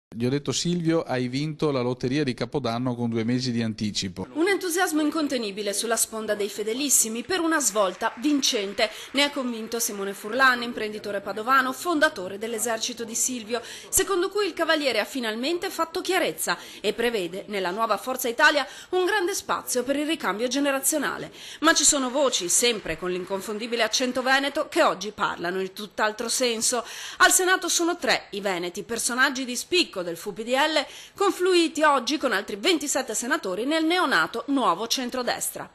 Gli ho detto: Silvio, hai vinto la lotteria di Capodanno con 2 mesi di anticipo. Un entusiasmo incontenibile sulla sponda dei fedelissimi per una svolta vincente. Ne ha convinto Simone Furlan, imprenditore padovano, fondatore dell'esercito di Silvio, secondo cui il Cavaliere ha finalmente fatto chiarezza e prevede nella nuova Forza Italia un grande spazio per il ricambio generazionale. Ma ci sono voci, sempre con l'inconfondibile accento veneto, che oggi parlano in tutt'altro senso. Al Senato sono 3 i veneti, personaggi di spicco del FUPDL, confluiti oggi con altri 27 senatori nel neonato nuovo centrodestra.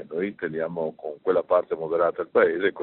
Noi intendiamo con quella parte moderata del Paese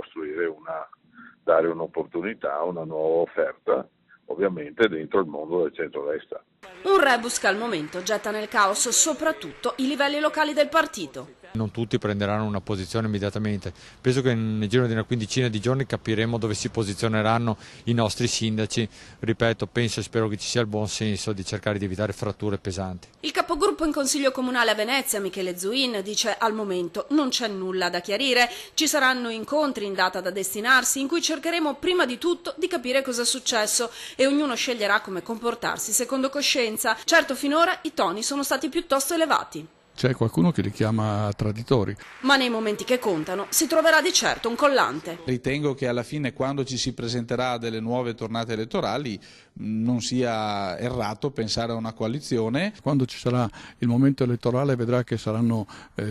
dare un'opportunità, una nuova offerta, ovviamente dentro il mondo del centrodestra. Un rebus che al momento getta nel caos soprattutto i livelli locali del partito. Non tutti prenderanno una posizione immediatamente, penso che nel giro di una quindicina di giorni capiremo dove si posizioneranno i nostri sindaci. Ripeto, penso e spero che ci sia il buon senso di cercare di evitare fratture pesanti. Il capogruppo in Consiglio Comunale a Venezia, Michele Zuin, dice: al momento non c'è nulla da chiarire, ci saranno incontri in data da destinarsi in cui cercheremo prima di tutto di capire cosa è successo e ognuno sceglierà come comportarsi secondo coscienza. Certo, finora i toni sono stati piuttosto elevati. C'è qualcuno che li chiama traditori. Ma nei momenti che contano si troverà di certo un collante. Ritengo che alla fine, quando ci si presenterà a delle nuove tornate elettorali, non sia errato pensare a una coalizione. Quando ci sarà il momento elettorale vedrà che saranno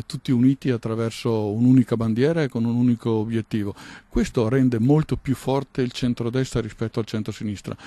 tutti uniti attraverso un'unica bandiera e con un unico obiettivo. Questo rende molto più forte il centrodestra rispetto al centrosinistra.